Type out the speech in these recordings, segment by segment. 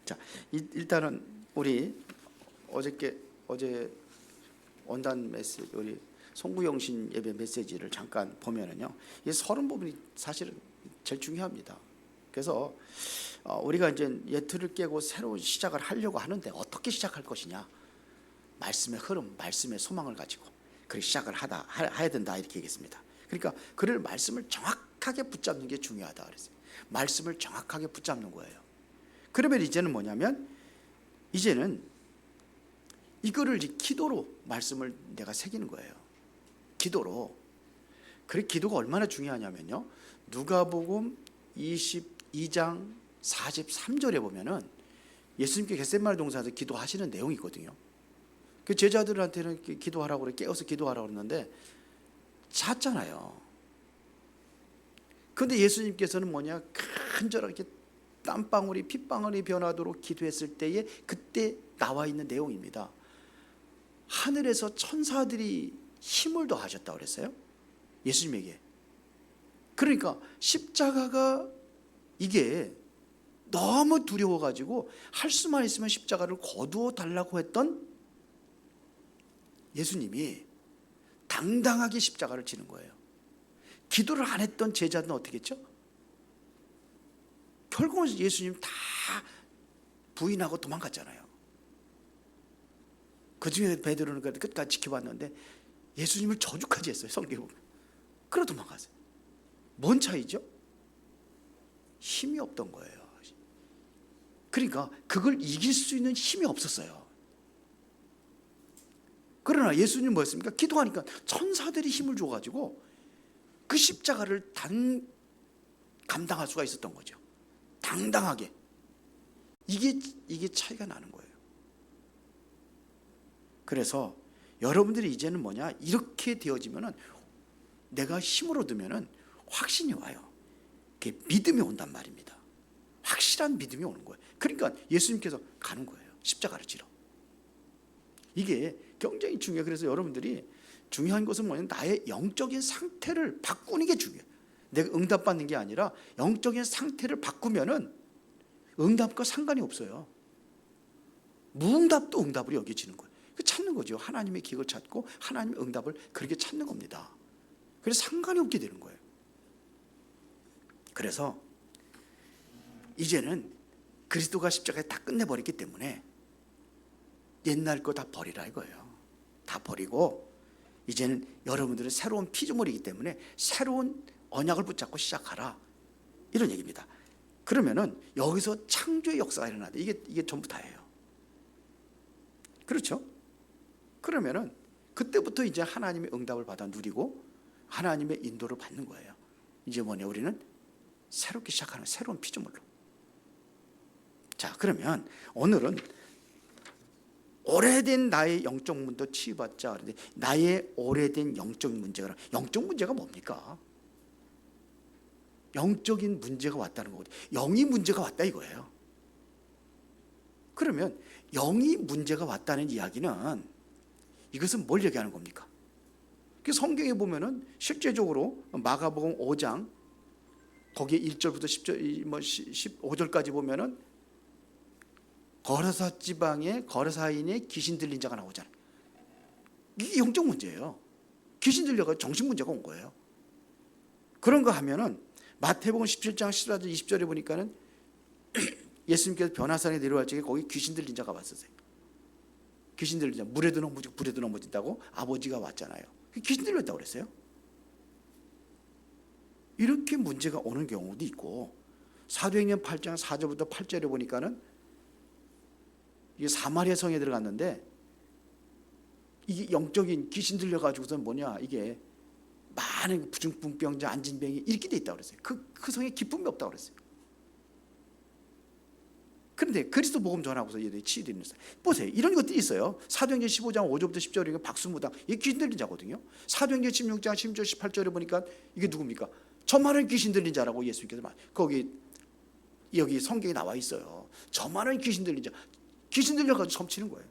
자, 일단은 우리 어제 원단 메시지, 우리 송구영신 예배 메시지를 잠깐 보면은요, 이 서론 부분이 사실은 제일 중요합니다. 그래서 우리가 이제 예틀을 깨고 새로운 시작을 하려고 하는데 어떻게 시작할 것이냐, 말씀의 흐름, 말씀의 소망을 가지고 그 시작을 해야 된다, 이렇게 얘기했습니다. 그러니까 그를 말씀을 정확하게 붙잡는 게 중요하다 그랬어요. 말씀을 정확하게 붙잡는 거예요. 그러면 이제는 뭐냐면, 이제는 이거를 이제 기도로 말씀을 내가 새기는 거예요. 기도로. 그래, 기도가 얼마나 중요하냐면요, 누가복음 22장 43절에 보면은 예수님께 겟세마네 동산에서 기도하시는 내용이 있거든요. 그 제자들한테는 기도하라고 그래, 깨어서 기도하라고 그랬는데 잤잖아요. 그런데 예수님께서는 뭐냐, 간절하게 땀방울이 핏방울이 변하도록 기도했을 때에 그때 나와 있는 내용입니다. 하늘에서 천사들이 힘을 더하셨다고 그랬어요, 예수님에게. 그러니까 십자가가 이게 너무 두려워가지고 할 수만 있으면 십자가를 거두어 달라고 했던 예수님이 당당하게 십자가를 지는 거예요. 기도를 안 했던 제자들은 어떻게 했죠? 결국은 예수님 다 부인하고 도망갔잖아요. 그 중에 베드로는 끝까지 지켜봤는데 예수님을 저주까지 했어요, 성경에 보면. 그러 도망갔어요. 뭔 차이죠? 힘이 없던 거예요. 그러니까 그걸 이길 수 있는 힘이 없었어요. 그러나 예수님은 뭐였습니까? 기도하니까 천사들이 힘을 줘가지고 그 십자가를 감당할 수가 있었던 거죠. 당당하게. 이게 차이가 나는 거예요. 그래서 여러분들이 이제는 뭐냐, 이렇게 되어지면은 내가 힘을 얻으면은 확신이 와요. 그게 믿음이 온단 말입니다. 확실한 믿음이 오는 거예요. 그러니까 예수님께서 가는 거예요, 십자가를 지러. 이게 굉장히 중요해요. 그래서 여러분들이 중요한 것은 뭐냐면 나의 영적인 상태를 바꾸는 게 중요해요. 내가 응답받는 게 아니라 영적인 상태를 바꾸면은 응답과 상관이 없어요. 무응답도 응답으로 여겨지는 거예요. 찾는 거죠. 하나님의 기획을 찾고 하나님의 응답을 그렇게 찾는 겁니다. 그래서 상관이 없게 되는 거예요. 그래서 이제는 그리스도가 십자가에 다 끝내버렸기 때문에 옛날 거 다 버리라 이거예요. 다 버리고 이제는 여러분들은 새로운 피조물이기 때문에 새로운 언약을 붙잡고 시작하라, 이런 얘기입니다. 그러면은 여기서 창조의 역사가 일어나다. 이게 전부 다예요. 그렇죠? 그러면은 그때부터 이제 하나님의 응답을 받아 누리고 하나님의 인도를 받는 거예요. 이제 뭐냐, 우리는 새롭게 시작하는 새로운 피조물로. 자, 그러면 오늘은 오래된 나의 영적 문도 치유받자. 그런데 나의 오래된 영적 문제가, 영적 문제가 뭡니까? 영적인 문제가 왔다는 거거든요. 영이 문제가 왔다 이거예요. 그러면 영이 문제가 왔다는 이야기는 이것은 뭘 얘기하는 겁니까? 그 성경에 보면은 실제적으로 마가복음 5장 거기에 1절부터 10절, 15절까지 보면은 거라사 지방의 거라사인의 귀신 들린 자가 나오잖아요. 이게 영적 문제예요. 귀신 들려가 정신 문제가 온 거예요. 그런 거 하면은 마태복음 17장 14절 20절에 보니까는 예수님께서 변화산에 내려갈 적에 거기 귀신 들린 자가 왔었어요. 귀신 들린 자, 물에도 넘어지고 불에도 넘어진다고 아버지가 왔잖아요. 귀신 들렸다고 그랬어요. 이렇게 문제가 오는 경우도 있고, 사도행전 8장 4절부터 8절에 보니까는 이게 사마리아 성에 들어갔는데 이게 영적인 귀신 들려가지고선 뭐냐, 이게 많은 부중풍병자, 안진병이 이렇게 돼 있다고 그랬어요. 그 성에 기쁨이 없다고 그랬어요. 그런데 그리스도 복음 전하고서 얘들이 치유되는 거예요. 보세요, 이런 것들이 있어요. 사도행전 15장 5절부터 10절에 박수무당, 이게 귀신 들린 자거든요. 사도행전 16장 16절 18절에 보니까 이게 누굽니까? 저만은 귀신 들린 자라고 예수님께서 거기 여기 성경에 나와 있어요. 저만은 귀신 들린 자, 귀신 들려가지고 섬치는 거예요.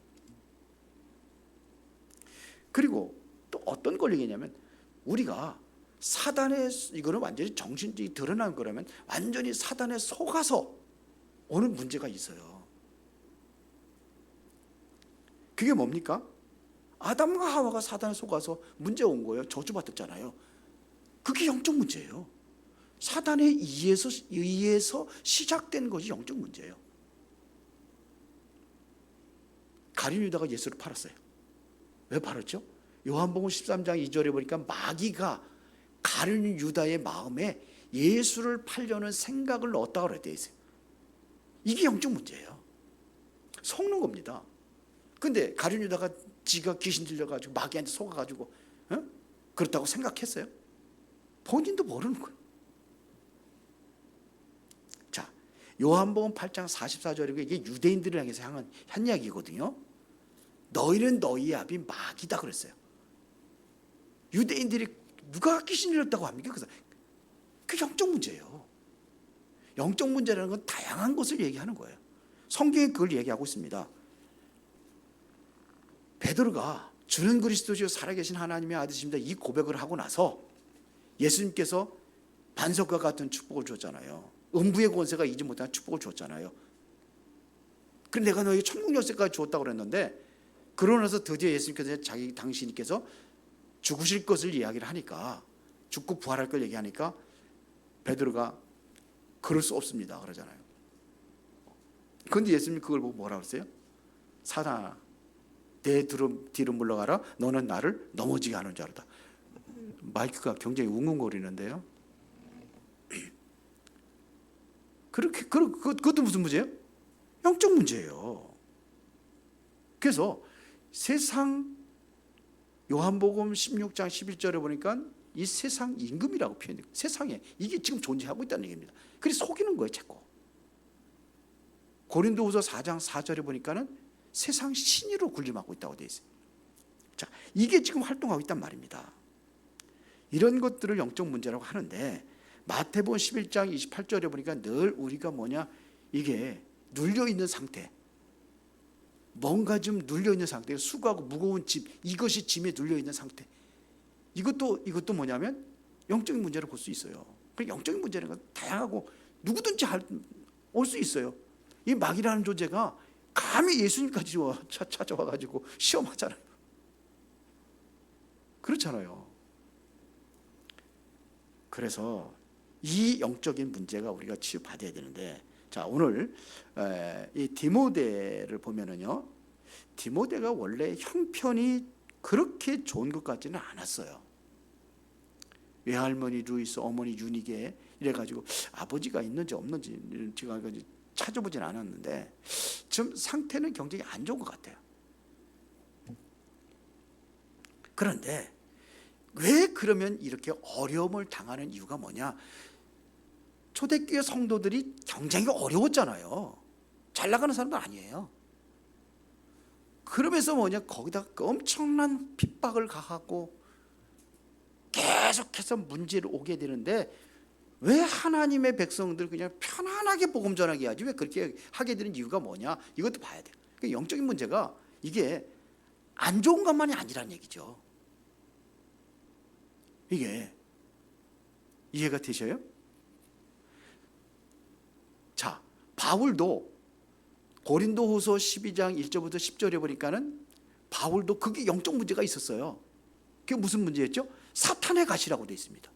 그리고 또 어떤 권력이냐면, 우리가 사단의, 이거는 완전히 정신이 드러난 거라면 완전히 사단에 속아서 오는 문제가 있어요. 그게 뭡니까? 아담과 하와가 사단에 속아서 문제 온 거예요. 저주받았잖아요. 그게 영적 문제예요. 사단에 의해서 시작된 것이 영적 문제예요. 가룟 유다가 예수를 팔았어요. 왜 팔았죠? 요한복음 13장 2절에 보니까 마귀가 가룟 유다의 마음에 예수를 팔려는 생각을 넣었다고 그랬대요. 이게 영적 문제예요. 속는 겁니다. 근데 가룟 유다가 지가 귀신 들려가지고 마귀한테 속아가지고 그렇다고 생각했어요? 본인도 모르는 거예요. 자, 요한복음 8장 44절이고 이게 유대인들을 향해서 한 이야기거든요. 너희는 너희의 아비 마귀다 그랬어요. 유대인들이 누가 귀신 들렸다고 합니까? 그래서 그 영적 문제예요. 영적 문제라는 건 다양한 것을 얘기하는 거예요. 성경이 그걸 얘기하고 있습니다. 베드로가 주는 그리스도시요 살아계신 하나님의 아들이십니다 이 고백을 하고 나서 예수님께서 반석과 같은 축복을 줬잖아요. 음부의 권세가 이지 못한 축복을 줬잖아요. 그런데 내가 너에게 천국 열쇠까지 주었다고 그랬는데 그러고 나서 드디어 예수님께서 당신께서 죽으실 것을 이야기를 하니까 죽고 부활할 걸 얘기하니까 베드로가 그럴 수 없습니다 그러잖아요. 그런데 예수님이 그걸 보고 뭐라고 했어요? 사단아 내 뒤로 물러가라. 너는 나를 넘어지게 하는 줄 알았다. 마이크가 굉장히 웅웅거리는데요. 그것도 무슨 문제예요? 영적 문제예요. 그래서 세상 요한복음 16장 11절에 보니까 이 세상 임금이라고 표현해요. 세상에 이게 지금 존재하고 있다는 얘기입니다. 그래서 속이는 거예요, 자꾸. 고린도후서 4장 4절에 보니까는 세상 신의로 군림하고 있다고 되어 있어요. 자, 이게 지금 활동하고 있단 말입니다. 이런 것들을 영적 문제라고 하는데 마태복음 11장 28절에 보니까 늘 우리가 이게 눌려있는 상태, 뭔가 좀 눌려있는 상태, 수고하고 무거운 짐, 이것이 짐에 눌려있는 상태, 이것도 뭐냐면 영적인 문제를 볼 수 있어요. 영적인 문제는 다양하고 누구든지 올 수 있어요. 이 마귀라는 존재가 감히 예수님까지 찾아와가지고 시험하잖아요. 그렇잖아요. 그래서 이 영적인 문제가 우리가 치유받아야 되는데, 자 오늘 이 디모데를 보면은요, 디모데가 원래 형편이 그렇게 좋은 것 같지는 않았어요. 외할머니 루이스, 어머니 유니게 이래가지고 아버지가 있는지 없는지 제가 찾아보진 않았는데 지금 상태는 굉장히 안 좋은 것 같아요. 그런데 왜 그러면 이렇게 어려움을 당하는 이유가 뭐냐? 초대교회 성도들이 굉장히 어려웠잖아요. 잘 나가는 사람도 아니에요. 그러면서 거기다 엄청난 핍박을 가하고 계속해서 문제를 오게 되는데 왜 하나님의 백성들 그냥 편안하게 복음 전하게 하지 왜 그렇게 하게 되는 이유가 뭐냐? 이것도 봐야 돼요. 영적인 문제가 이게 안 좋은 것만이 아니라는 얘기죠. 이게 이해가 되셔요? 자, 바울도 고린도후서 12장 1절부터 10절에 보니까는 바울도 그게 영적 문제가 있었어요. 그게 무슨 문제였죠? 사탄의 가시라고 되어 있습니다.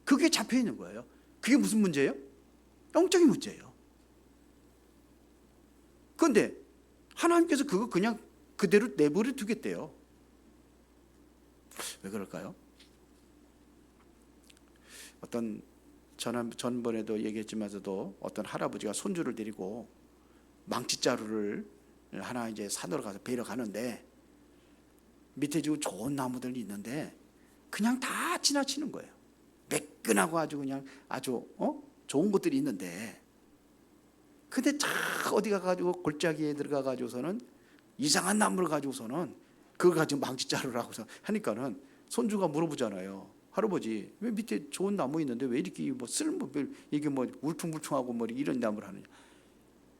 그게 잡혀 있는 거예요. 그게 무슨 문제예요? 영적인 문제예요. 그런데 하나님께서 그거 그냥 그대로 내버려 두겠대요. 왜 그럴까요? 전번에도 얘기했지만서도 어떤 할아버지가 손주를 데리고 망치자루를 하나 이제 산으로 가서 베러 가는데 밑에 지금 좋은 나무들이 있는데 그냥 다 지나치는 거예요. 매끈하고 아주 좋은 것들이 있는데 근데 어디 가가지고 골짜기에 들어가가지고서는 이상한 나무를 가지고서는 그걸 가지고 망치자루라고 하니까는 손주가 물어보잖아요. 할아버지 왜 밑에 좋은 나무 있는데 왜 이렇게 이게 울퉁불퉁하고 이런 나무를 하느냐?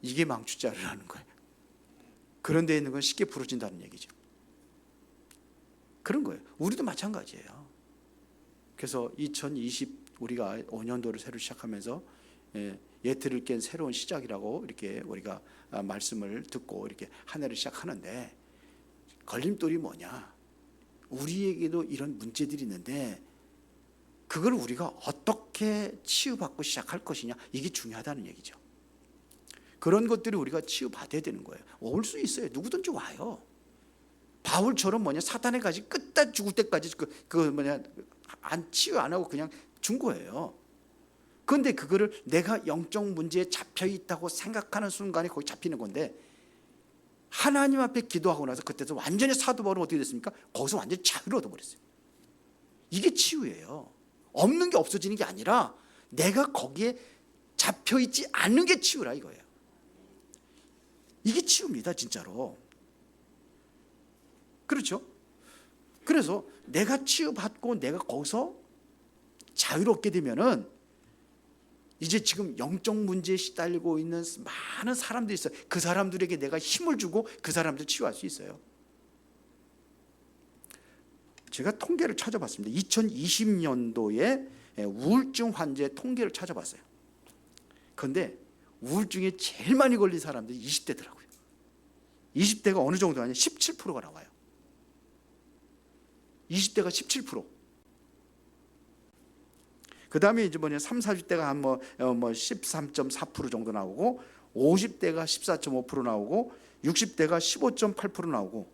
이게 망치자루라는 거예요. 그런 데 있는 건 쉽게 부러진다는 얘기죠. 그런 거예요. 우리도 마찬가지예요. 그래서 2020 우리가 5년도를 새로 시작하면서 예틀을 깬 새로운 시작이라고 이렇게 우리가 말씀을 듣고 이렇게 한 해를 시작하는데, 걸림돌이 뭐냐? 우리에게도 이런 문제들이 있는데 그걸 우리가 어떻게 치유받고 시작할 것이냐, 이게 중요하다는 얘기죠. 그런 것들이 우리가 치유받아야 되는 거예요. 올 수 있어요. 누구든지 와요. 바울처럼 사탄에 가지 끝까지 죽을 때까지 안 치유 안 하고 그냥 준 거예요. 그런데 그거를 내가 영적 문제에 잡혀 있다고 생각하는 순간에 거기 잡히는 건데, 하나님 앞에 기도하고 나서 그때도 완전히 사도 바울은 어떻게 됐습니까? 거기서 완전히 자유를 얻어버렸어요. 이게 치유예요. 없는 게 없어지는 게 아니라 내가 거기에 잡혀 있지 않는 게 치유라 이거예요. 이게 치유입니다, 진짜로. 그렇죠? 그래서 내가 치유받고 내가 거기서 자유롭게 되면은 이제 지금 영적 문제에 시달리고 있는 많은 사람들이 있어요. 그 사람들에게 내가 힘을 주고 그 사람들 치유할 수 있어요. 제가 통계를 찾아봤습니다. 2020년도에 우울증 환자의 통계를 찾아봤어요. 그런데 우울증에 제일 많이 걸린 사람들이 20대더라고요. 20대가 어느 정도 하냐? 17%가 나와요. 20대가 17%. 그 다음에 이제 3, 40대가 한 13.4% 정도 나오고, 50대가 14.5% 나오고, 60대가 15.8% 나오고,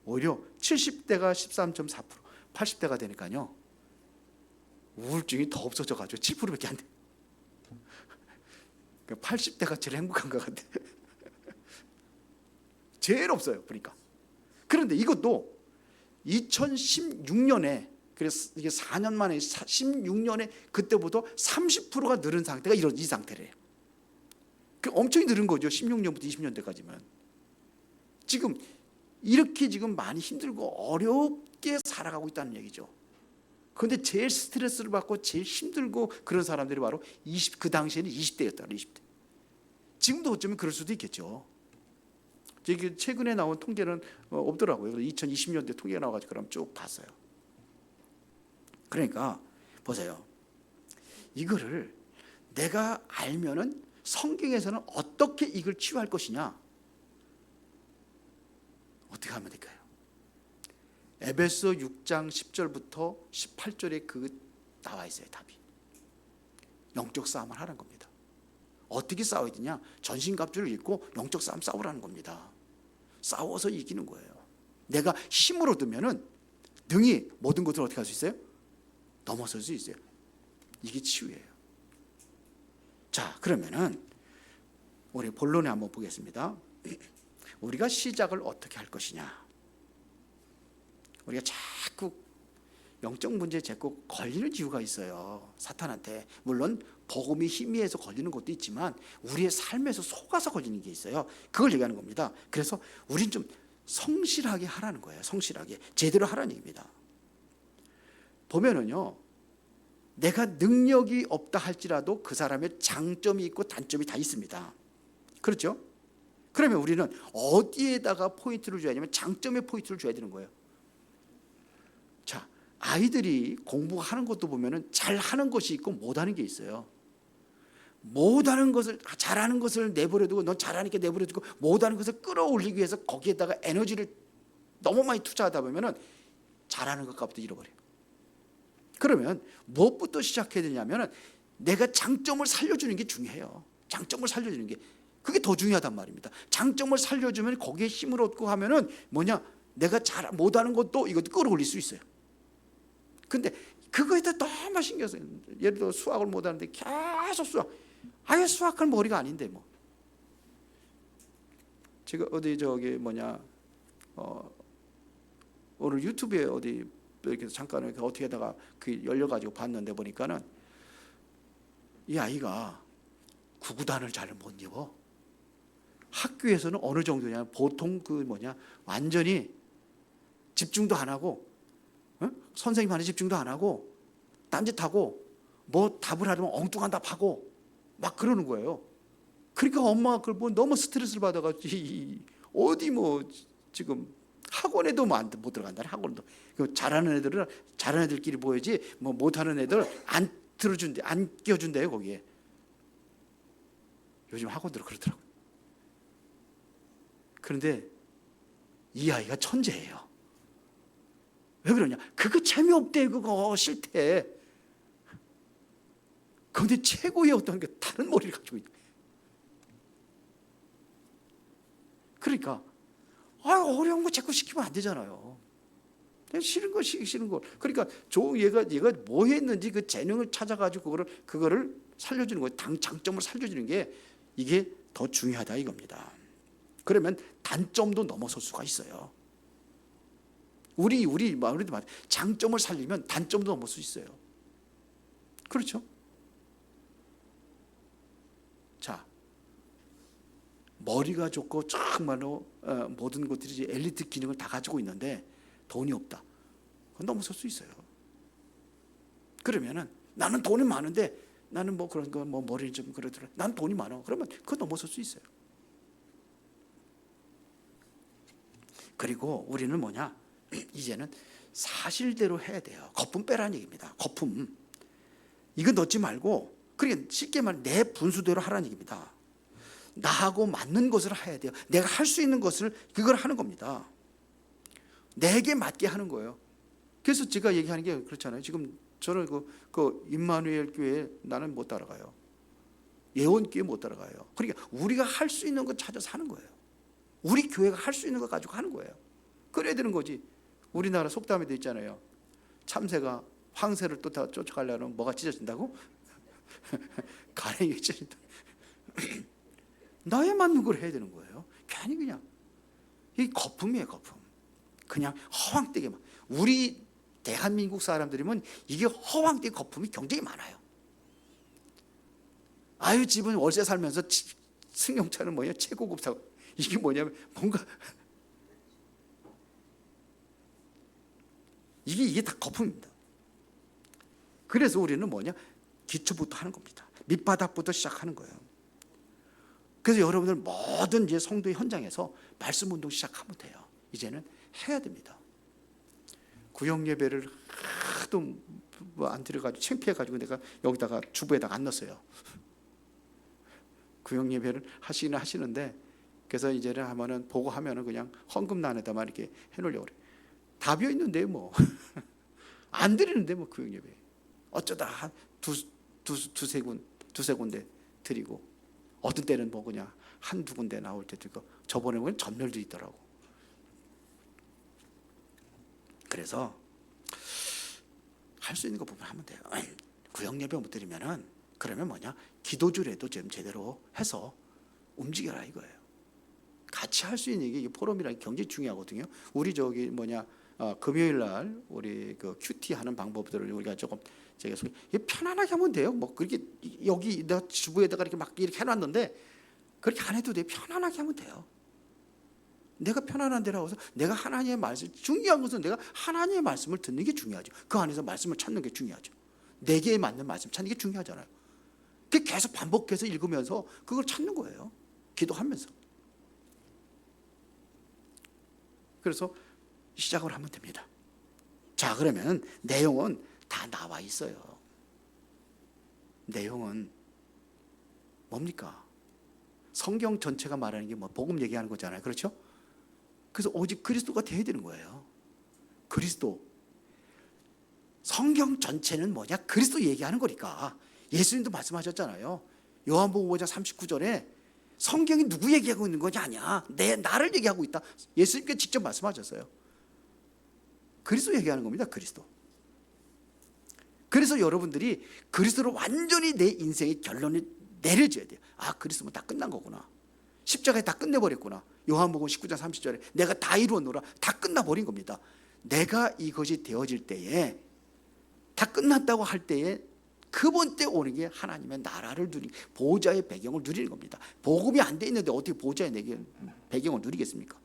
오히려 70대가 13.4%, 80대가 되니까요, 우울증이 더 없어져가지고 7%밖에 안 돼. 80대가 제일 행복한 것 같아. 제일 없어요, 보니까. 그런데 이것도 2016년에, 그래서 이게 4년 만에 16년에 그때보다 30%가 늘은 상태가 이 상태래요. 엄청 늘은 거죠. 16년부터 20년대까지면. 지금 이렇게 지금 많이 힘들고 어렵게 살아가고 있다는 얘기죠. 그런데 제일 스트레스를 받고 제일 힘들고 그런 사람들이 바로 그 당시에는 20대였다. 20대. 지금도 어쩌면 그럴 수도 있겠죠. 최근에 나온 통계는 없더라고요. 2020년대 통계가 나와가지고 그럼 쭉 봤어요. 그러니까 보세요. 이거를 내가 알면은 성경에서는 어떻게 이걸 치유할 것이냐? 어떻게 하면 될까요? 에베소 6장 10절부터 18절에 나와 있어요, 답이. 영적 싸움을 하라는 겁니다. 어떻게 싸워야 되냐? 전신갑주를 입고 영적 싸움 싸우라는 겁니다. 싸워서 이기는 거예요. 내가 힘을 얻으면은 능히 모든 것을 어떻게 할 수 있어요? 넘어설 수 있어요. 이게 치유예요. 자, 그러면은 우리 본론에 한번 보겠습니다. 우리가 시작을 어떻게 할 것이냐? 우리가 자꾸 영적 문제에 자꾸 걸리는 이유가 있어요. 사탄한테. 물론 복음이 희미해서 걸리는 것도 있지만 우리의 삶에서 속아서 걸리는 게 있어요. 그걸 얘기하는 겁니다. 그래서 우린 좀 성실하게 하라는 거예요. 성실하게. 제대로 하라는 얘기입니다. 보면은요, 내가 능력이 없다 할지라도 그 사람의 장점이 있고 단점이 다 있습니다. 그렇죠? 그러면 우리는 어디에다가 포인트를 줘야 되냐면 장점에 포인트를 줘야 되는 거예요. 자, 아이들이 공부하는 것도 보면은 잘하는 것이 있고 못하는 게 있어요. 못하는 것을, 잘하는 것을 내버려두고, 넌 잘하니까 내버려두고, 못하는 것을 끌어올리기 위해서 거기에다가 에너지를 너무 많이 투자하다 보면은 잘하는 것까지도 잃어버려요. 그러면 무엇부터 시작해야 되냐면은 내가 장점을 살려주는 게 중요해요. 장점을 살려주는 게 그게 더 중요하단 말입니다. 장점을 살려주면 거기에 힘을 얻고 하면은 내가 잘 못하는 것도 이것도 끌어올릴 수 있어요. 근데 그거에다 너무 신경 써요. 예를 들어 수학을 못하는데 계속 수학. 아예 수학할 머리가 아닌데 뭐. 제가 어디 오늘 유튜브에 어디 이렇게 잠깐 이렇게 어떻게 하다가 열려가지고 봤는데 보니까는 이 아이가 구구단을 잘 못 입어. 학교에서는 어느 정도냐? 보통 완전히 집중도 안 하고, 선생님한테 집중도 안 하고, 딴짓하고, 뭐 답을 하려면 엉뚱한 답하고, 막 그러는 거예요. 그러니까 엄마가 그걸 너무 스트레스를 받아가지고, 어디 지금 학원에도 못 들어간다. 학원도. 잘하는 애들은 잘하는 애들끼리 보여지, 못하는 애들 안 껴준대요, 거기에. 요즘 학원들은 그렇더라고요. 그런데 이 아이가 천재예요. 왜 그러냐? 그거 재미없대, 그거 싫대. 그런데 최고의 어떤 게 다른 머리를 가지고 있는 거예요. 그러니까 어려운 거 자꾸 시키면 안 되잖아요. 싫은 거 시키기 싫은 거. 그러니까 얘가 뭐 했는지 그 재능을 찾아가지고 그거를 살려주는 거예요. 장점을 살려주는 게 이게 더 중요하다 이겁니다. 그러면 단점도 넘어설 수가 있어요. 우리도 장점을 살리면 단점도 넘을 수 있어요. 그렇죠? 자, 머리가 좋고 정말로 모든 것들이 엘리트 기능을 다 가지고 있는데 돈이 없다. 그건 넘어설 수 있어요. 그러면은 나는 돈이 많은데 나는 뭐 그런 거 머리를 좀 그러더라. 난 돈이 많아. 그러면 그거 넘어설 수 있어요. 그리고 우리는 뭐냐? 이제는 사실대로 해야 돼요. 거품 빼라는 얘기입니다. 거품. 이거 넣지 말고 그러니까 쉽게 말하면 내 분수대로 하라는 얘기입니다. 나하고 맞는 것을 해야 돼요. 내가 할 수 있는 것을 그걸 하는 겁니다. 내게 맞게 하는 거예요. 그래서 제가 얘기하는 게 그렇잖아요. 지금 저는 그 임마누엘 교회 나는 못 따라가요. 예원교회 못 따라가요. 그러니까 우리가 할 수 있는 것 찾아서 하는 거예요. 우리 교회가 할 수 있는 거 가지고 하는 거예요. 그래야 되는 거지. 우리나라 속담에도 있잖아요. 참새가 황새를 또 다 쫓아가려면 뭐가 찢어진다고? 가랭이 찢어진다. 나에 맞는 걸 해야 되는 거예요. 괜히 그냥 이 거품이에요, 거품. 그냥 허황되게만. 우리 대한민국 사람들이면 이게 허황되게 거품이 굉장히 많아요. 아유, 집은 월세 살면서 승용차는 뭐냐, 최고급 사고. 이게 뭐냐면 뭔가 이게 다 거품입니다. 그래서 우리는 뭐냐, 기초부터 하는 겁니다. 밑바닥부터 시작하는 거예요. 그래서 여러분들 모든 이제 성도의 현장에서 말씀 운동 시작하면 돼요. 이제는 해야 됩니다. 구역 예배를 하도 안 드려가지고 창피해가지고 내가 여기다가 주부에다가 안 넣었어요. 구역 예배를 하시긴 하시는데 그래서 이제는 하면은 보고 하면은 그냥 헌금란에다만 이렇게 해놓으려고 그래. 다 비어 있는데 뭐 안 드리는데 뭐 구역 예배 어쩌다 한 두세 군데 드리고 어떤 때는 뭐 그냥 한두 군데 나올 때도 있고 저번에 보면 전멸도 있더라고. 그래서 할 수 있는 거 보면 하면 돼요. 구역 예배 못 드리면은 그러면 뭐냐, 기도주라도 좀 제대로 해서 움직여라 이거예요. 같이 할 수 있는 게 포럼이라는 게 굉장히 중요하거든요. 우리 저기 금요일 날 우리 그 큐티 하는 방법들을 우리가 조금 제가 편안하게 하면 돼요. 뭐 그렇게 여기 내가 주부에다가 이렇게 막 이렇게 해놨는데 그렇게 안 해도 돼. 편안하게 하면 돼요. 내가 편안한 대로 하고서 내가 하나님의 말씀, 중요한 것은 내가 하나님의 말씀을 듣는 게 중요하죠. 그 안에서 말씀을 찾는 게 중요하죠. 내게 맞는 말씀 찾는 게 중요하잖아요. 그 계속 반복해서 읽으면서 그걸 찾는 거예요. 기도하면서. 그래서 시작을 하면 됩니다. 자, 그러면 내용은 다 나와 있어요. 내용은 뭡니까? 성경 전체가 말하는 게 뭐 복음 얘기하는 거잖아요. 그렇죠? 그래서 오직 그리스도가 되어야 되는 거예요. 그리스도. 성경 전체는 뭐냐? 그리스도 얘기하는 거니까. 예수님도 말씀하셨잖아요. 요한복음 5장 39절에 성경이 누구 얘기하고 있는 것이 아니야. 나를 얘기하고 있다. 예수님께 직접 말씀하셨어요. 그리스도 얘기하는 겁니다. 그리스도. 그래서 여러분들이 그리스도로 완전히 내 인생의 결론을 내려줘야 돼요. 아, 그리스도면 다 끝난 거구나. 십자가에 다 끝내버렸구나. 요한복음 19장 30절에 내가 다 이루었노라. 다 끝나버린 겁니다. 내가 이것이 되어질 때에 다 끝났다고 할 때에 그번 때 오는 게 하나님의 나라를 누리는 보호자의 배경을 누리는 겁니다. 복음이 안 돼 있는데 어떻게 보호자의 배경을 누리겠습니까?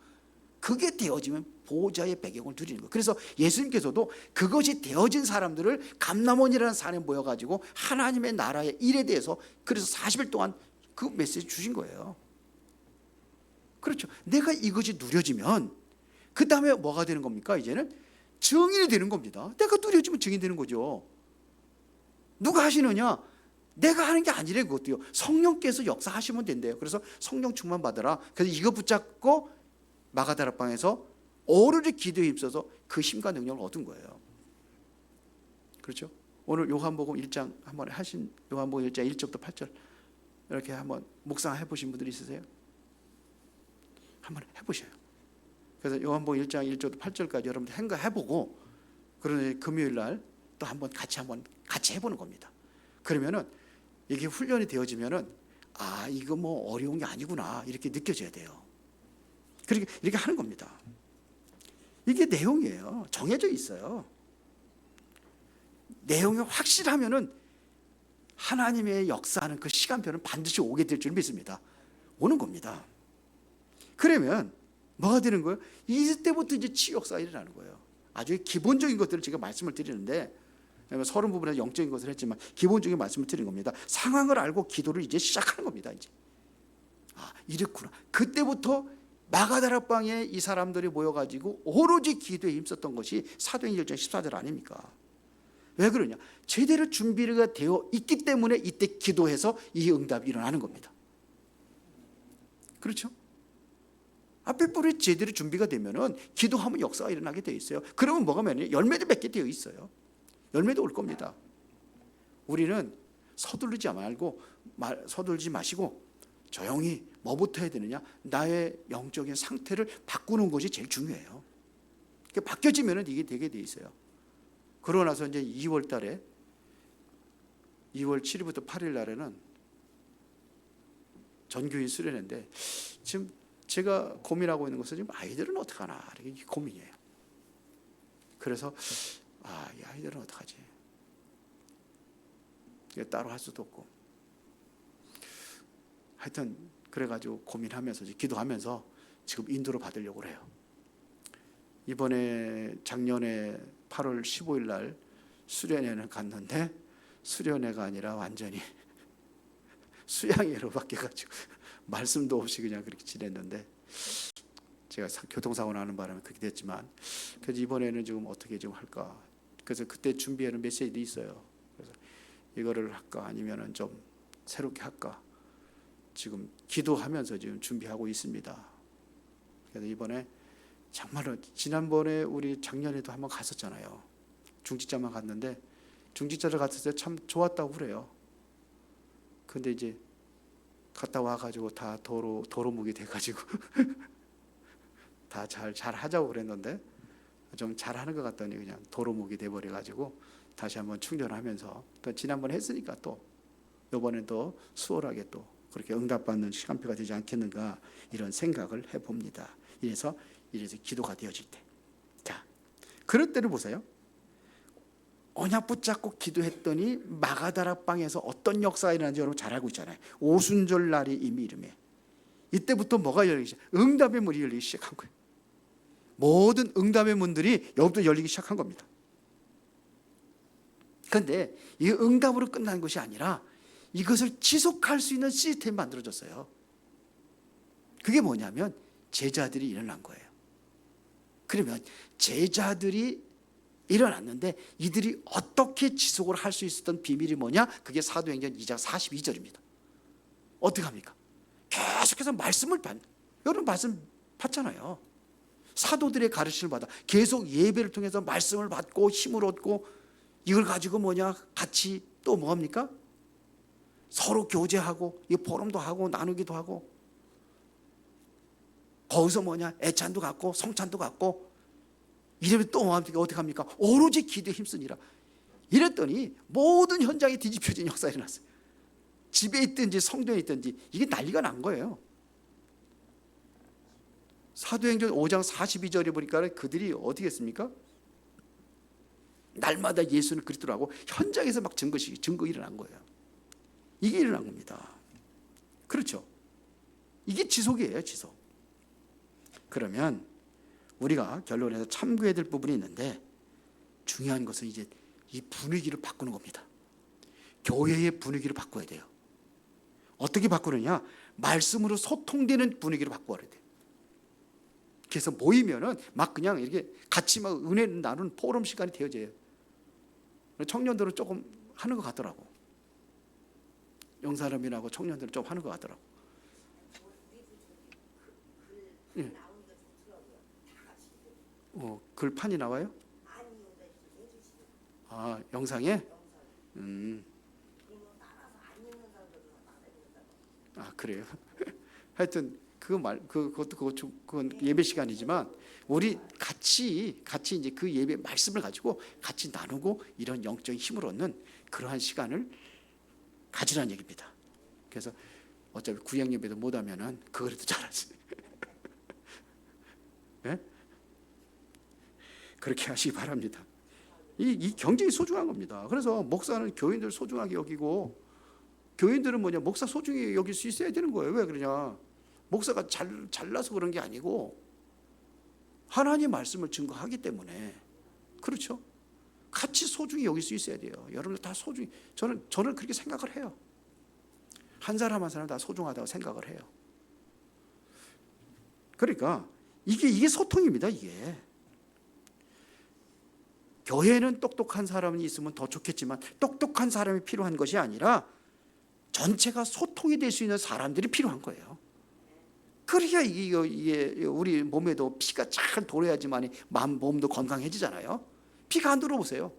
그게 되어지면 보호자의 배경을 누리는 거예요. 그래서 예수님께서도 그것이 되어진 사람들을 감람원이라는 산에 모여가지고 하나님의 나라의 일에 대해서 그래서 40일 동안 그 메시지 주신 거예요. 그렇죠. 내가 이것이 누려지면 그 다음에 뭐가 되는 겁니까? 이제는 증인이 되는 겁니다. 내가 누려지면 증인 되는 거죠. 누가 하시느냐? 내가 하는 게 아니래. 그것도요. 성령께서 역사하시면 된대요. 그래서 성령 충만 받으라. 그래서 이거 붙잡고 마가다락방에서 오로지 기도에 힘써서 그 힘과 능력을 얻은 거예요. 그렇죠? 오늘 요한복음 1장 한번 하신 요한복음 1장 1절부터 8절 이렇게 한번 묵상해 보신 분들이 있으세요? 한번 해보셔요. 그래서 요한복음 1장 1절부터 8절까지 여러분들 해보고 그러는 금요일 날 또 한번 같이 해보는 겁니다. 그러면은 이게 훈련이 되어지면은 아 이거 뭐 어려운 게 아니구나 이렇게 느껴져야 돼요. 그러니까 이렇게 하는 겁니다. 이게 내용이에요. 정해져 있어요. 내용이 확실하면은 하나님의 역사하는 그 시간표는 반드시 오게 될 줄 믿습니다. 오는 겁니다. 그러면 뭐가 되는 거예요? 이때부터 이제 치유 역사가 일어나는 거예요. 아주 기본적인 것들을 제가 말씀을 드리는데 서른 부분에서 영적인 것을 했지만 기본적인 말씀을 드리는 겁니다. 상황을 알고 기도를 이제 시작하는 겁니다. 이제 아 이랬구나. 그때부터 마가다락방에 이 사람들이 모여가지고 오로지 기도에 힘썼던 것이 사도행전 14절 아닙니까? 왜 그러냐? 제대로 준비가 되어 있기 때문에 이때 기도해서 이 응답이 일어나는 겁니다. 그렇죠? 앞에 뿌리 제대로 준비가 되면은 기도하면 역사가 일어나게 되어 있어요. 그러면 뭐가 많냐? 열매도 맺게 되어 있어요. 열매도 올 겁니다. 우리는 서두르지 마시고 조용히 뭐부터 해야 되느냐? 나의 영적인 상태를 바꾸는 것이 제일 중요해요. 바뀌어지면 이게 되게 돼 있어요. 그러고 나서 이제 2월 달에 2월 7일부터 8일 날에는 전교인 수련회인데 지금 제가 고민하고 있는 것은 지금 아이들은 어떡하나 이게 고민이에요. 그래서 이 아이들은 어떡하지? 따로 할 수도 없고 하여튼 그래가지고 고민하면서 기도하면서 지금 인도를 받으려고 해요. 이번에 작년에 8월 15일 날 수련회를 갔는데 수련회가 아니라 완전히 수양회로 바뀌어가지고 말씀도 없이 그냥 그렇게 지냈는데 제가 교통사고 나는 바람에 그렇게 됐지만 그래서 이번에는 지금 어떻게 좀 할까. 그래서 그때 준비하는 메시지도 있어요. 그래서 이거를 할까 아니면은 좀 새롭게 할까 지금 기도하면서 지금 준비하고 있습니다. 그래서 이번에 정말로 지난번에 우리 작년에도 한번 갔었잖아요. 중직자만 갔는데 중직자를 갔을 때 참 좋았다고 그래요. 근데 이제 갔다 와가지고 다 도루묵이 돼가지고 다 잘 하자고 그랬는데 좀 잘하는 것 같더니 그냥 도루묵이 돼버려가지고 다시 한번 충전하면서 또 지난번 했으니까 또 이번엔 또 수월하게 또 그렇게 응답받는 시간표가 되지 않겠는가 이런 생각을 해봅니다. 이래서 기도가 되어질 때, 자 그럴 때를 보세요. 언약 붙잡고 기도했더니 마가다락방에서 어떤 역사가 일어나는지 여러분 잘 알고 있잖아요. 오순절 날이 이미 이름에 이때부터 뭐가 열리기 시작? 응답의 문이 열리기 시작한 거예요. 모든 응답의 문들이 여기부터 열리기 시작한 겁니다. 그런데 이 응답으로 끝난 것이 아니라 이것을 지속할 수 있는 시스템이 만들어졌어요. 그게 뭐냐면 제자들이 일어난 거예요. 그러면 제자들이 일어났는데 이들이 어떻게 지속을 할 수 있었던 비밀이 뭐냐? 그게 사도행전 2장 42절입니다. 어떻게 합니까? 계속해서 말씀을 여러분 말씀 받잖아요. 사도들의 가르침을 받아 계속 예배를 통해서 말씀을 받고 힘을 얻고 이걸 가지고 같이 또 뭐합니까? 서로 교제하고 포럼도 하고 나누기도 하고 거기서 애찬도 갖고 성찬도 갖고 이러면 또 어떻게 합니까? 오로지 기도에 힘쓰니라. 이랬더니 모든 현장이 뒤집혀진 역사가 일어났어요. 집에 있든지 성전에 있든지 이게 난리가 난 거예요. 사도행전 5장 42절에 보니까 그들이 어떻게 했습니까? 날마다 예수를 그리스도라고 현장에서 막 증거 일어난 거예요. 이게 일어난 겁니다. 그렇죠? 이게 지속이에요, 지속. 그러면 우리가 결론에서 참고해야 될 부분이 있는데 중요한 것은 이제 이 분위기를 바꾸는 겁니다. 교회의 분위기를 바꿔야 돼요. 어떻게 바꾸느냐? 말씀으로 소통되는 분위기를 바꿔야 돼요. 그래서 모이면은 막 그냥 이렇게 같이 막 은혜 나누는 포럼 시간이 되어져요. 청년들은 조금 하는 것 같더라고. 영사람이라고 청년들은 좀 하는 것 같더라고. 예. 글판이 나와요? 아, 영상에? 아, 그래요. 하여튼 그건 예배 시간이지만 우리 같이 이제 그 예배 말씀을 가지고 같이 나누고 이런 영적인 힘을 얻는 그러한 시간을 가지라는 얘기입니다. 그래서 어차피 구약 예배도 못 하면은 그거라도 잘하지. 네? 그렇게 하시기 바랍니다. 이 경쟁이 소중한 겁니다. 그래서 목사는 교인들 소중하게 여기고 교인들은 뭐냐, 목사 소중히 여길 수 있어야 되는 거예요. 왜 그러냐, 목사가 잘나서 그런 게 아니고 하나님의 말씀을 증거하기 때문에. 그렇죠? 같이 소중히 여길 수 있어야 돼요. 여러분들 다 소중히, 저는 그렇게 생각을 해요. 한 사람 한 사람 다 소중하다고 생각을 해요. 그러니까 이게 소통입니다. 이게 교회는 똑똑한 사람이 있으면 더 좋겠지만 똑똑한 사람이 필요한 것이 아니라 전체가 소통이 될 수 있는 사람들이 필요한 거예요. 그래야 이게 우리 몸에도 피가 잘 돌아야지만 몸도 건강해지잖아요. 피가 안 들어오세요,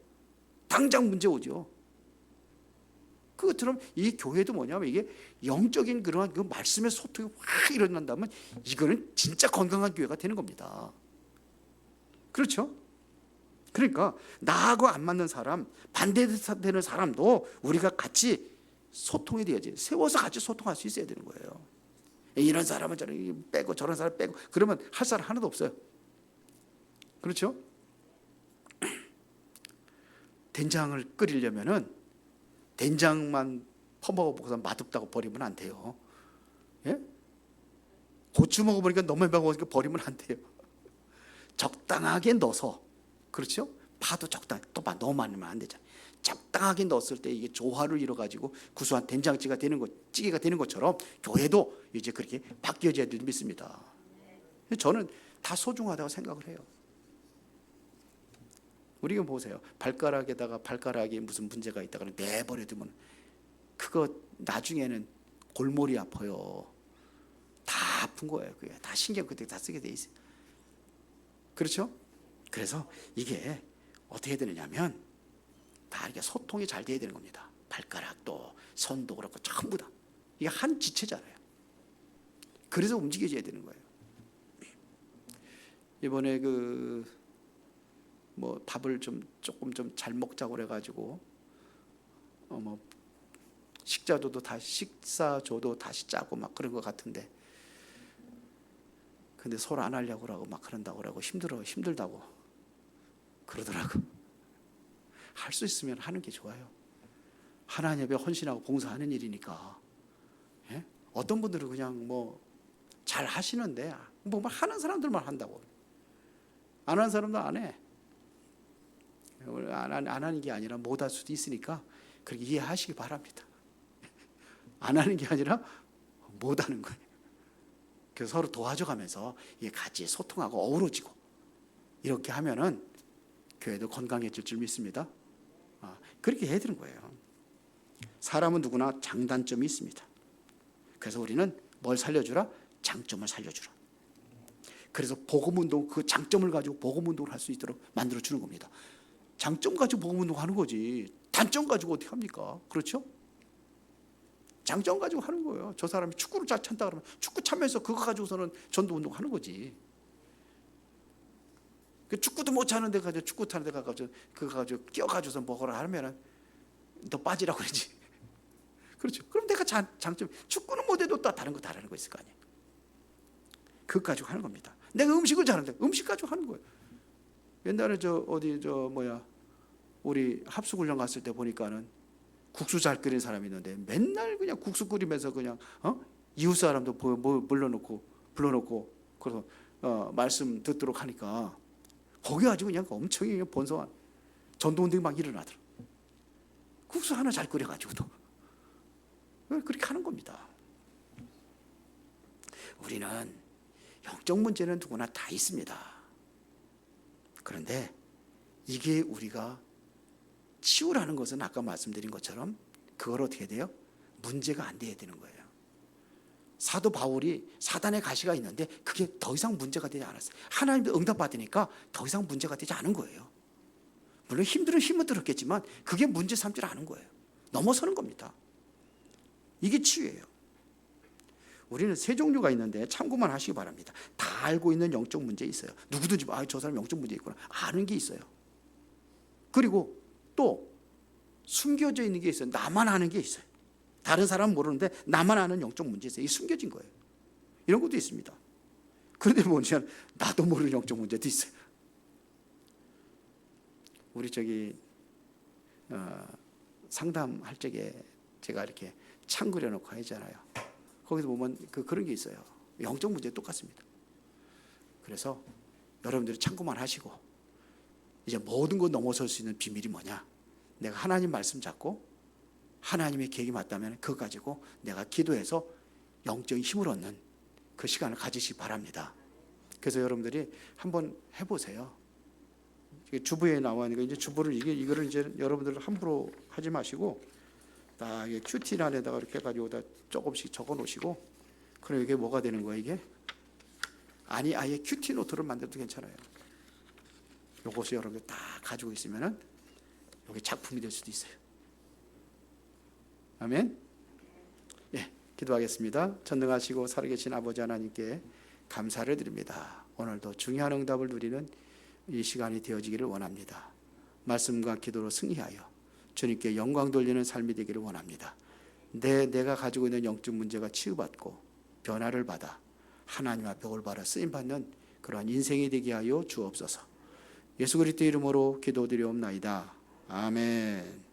당장 문제 오죠. 그것처럼 이 교회도 뭐냐면 이게 영적인 그러한 그 말씀의 소통이 확 일어난다면 이거는 진짜 건강한 교회가 되는 겁니다. 그렇죠? 그러니까 나하고 안 맞는 사람, 반대되는 사람도 우리가 같이 소통이 돼야지. 세워서 같이 소통할 수 있어야 되는 거예요. 이런 사람은 저런 빼고 저런 사람 빼고 그러면 할 사람 하나도 없어요. 그렇죠? 된장을 끓이려면은 된장만 퍼먹어보고서 맛없다고 버리면 안 돼요. 예? 고추 먹어보니까 너무 매워서 버리면 안 돼요. 적당하게 넣어서. 그렇죠? 파도 적당히, 또 너무 많이 넣으면 안 되잖아요. 적당하게 넣었을 때 이게 조화를 이뤄가지고 구수한 된장찌개가 되는 것처럼 교회도 이제 그렇게 바뀌어져야 될 줄 믿습니다. 저는 다 소중하다고 생각을 해요. 우리가 보세요. 발가락에 무슨 문제가 있다가 내버려 두면 그거 나중에는 골머리 아파요. 다 아픈 거예요. 그게 다 신경 그때 다 쓰게 돼 있어요. 그렇죠? 그래서 이게 어떻게 되느냐면 다 이렇게 소통이 잘 돼야 되는 겁니다. 발가락도 손도 그렇고 전부 다 이게 한 지체잖아요. 그래서 움직여져야 되는 거예요. 이번에 밥을 조금 잘 먹자고 그래가지고 식사조도 다시 짜고 막 그런 것 같은데, 근데 서로 안 하려고 그러고 막 그런다고 그러고 힘들다고 그러더라고. 할 수 있으면 하는 게 좋아요. 하나님 앞에 헌신하고 봉사하는 일이니까. 예? 어떤 분들은 그냥 잘 하시는데 하는 사람들만 한다고. 안 하는 사람도 안 해. 안 하는 게 아니라 못 할 수도 있으니까 그렇게 이해하시기 바랍니다. 안 하는 게 아니라 못 하는 거예요. 그래서 서로 도와줘가면서 이게 같이 소통하고 어우러지고 이렇게 하면은 교회도 건강해질 줄 믿습니다. 그렇게 해야 되는 거예요. 사람은 누구나 장단점이 있습니다. 그래서 우리는 뭘 살려주라? 장점을 살려주라. 그래서 복음운동, 그 장점을 가지고 복음운동을 할 수 있도록 만들어주는 겁니다. 장점 가지고 복음운동 하는 거지 단점 가지고 어떻게 합니까? 그렇죠? 장점 가지고 하는 거예요. 저 사람이 축구를 잘 찬다 그러면 축구 차면서 그거 가지고서는 전도운동 하는 거지. 축구도 못 차는데 가지고 축구 타는 데 가가지고 그거 가지고 끼어가지고서 뭐라 하면은 너 빠지라고 그러지. 그렇죠? 그럼 내가 장점, 축구는 못해도 또 다른 거 잘하는 거 있을 거 아니에요. 그거 가지고 하는 겁니다. 내가 음식을 잘하는데 음식 가지고 하는 거예요. 옛날에 우리 합숙훈련 갔을 때 보니까는 국수 잘 끓이는 사람이 있는데 맨날 그냥 국수 끓이면서 그냥 이웃 사람도 불러놓고 그래서 말씀 듣도록 하니까 거기 가지고 그냥 엄청 번성한 전도운동이 막 일어나더라. 국수 하나 잘 끓여가지고도 그렇게 하는 겁니다. 우리는 영적 문제는 누구나 다 있습니다. 그런데 이게 우리가 치유라는 것은 아까 말씀드린 것처럼 그걸 어떻게 돼요? 문제가 안 돼야 되는 거예요. 사도 바울이 사단의 가시가 있는데 그게 더 이상 문제가 되지 않았어요. 하나님도 응답받으니까 더 이상 문제가 되지 않은 거예요. 물론 힘은 들었겠지만 그게 문제 삼지 않은 거예요. 넘어서는 겁니다. 이게 치유예요. 우리는 세 종류가 있는데 참고만 하시기 바랍니다. 다 알고 있는 영적 문제 있어요. 누구든지 저 사람 영적 문제 있구나 아는 게 있어요. 그리고 또 숨겨져 있는 게 있어요. 나만 아는 게 있어요. 다른 사람은 모르는데 나만 아는 영적 문제 있어요. 이게 숨겨진 거예요. 이런 것도 있습니다. 그런데 뭐냐면 나도 모르는 영적 문제도 있어요. 우리 상담할 적에 제가 이렇게 창 그려놓고 하잖아요. 거기서 보면 그런 게 있어요. 영적 문제 똑같습니다. 그래서 여러분들이 참고만 하시고 이제 모든 거 넘어설 수 있는 비밀이 뭐냐? 내가 하나님 말씀 잡고 하나님의 계획이 맞다면 그거 가지고 내가 기도해서 영적인 힘을 얻는 그 시간을 가지시기 바랍니다. 그래서 여러분들이 한번 해보세요. 주부에 나와니까 이제 주부를 이거를 이제 여러분들 함부로 하지 마시고 다 이게 큐티란에다가 이렇게 해가지고 다 조금씩 적어 놓으시고 그럼 이게 뭐가 되는 거예요 이게? 아니 아예 큐티 노트를 만들어도 괜찮아요. 요것을 여러분들 다 가지고 있으면은 이게 작품이 될 수도 있어요. 아멘. 예, 기도하겠습니다. 전능하시고 살아계신 아버지 하나님께 감사를 드립니다. 오늘도 중요한 응답을 누리는 이 시간이 되어지기를 원합니다. 말씀과 기도로 승리하여 주님께 영광 돌리는 삶이 되기를 원합니다. 내가 가지고 있는 영적 문제가 치유받고 변화를 받아 하나님 앞에 올바로 쓰임받는 그러한 인생이 되게 하여 주옵소서. 예수 그리스도 이름으로 기도드리옵나이다. 아멘.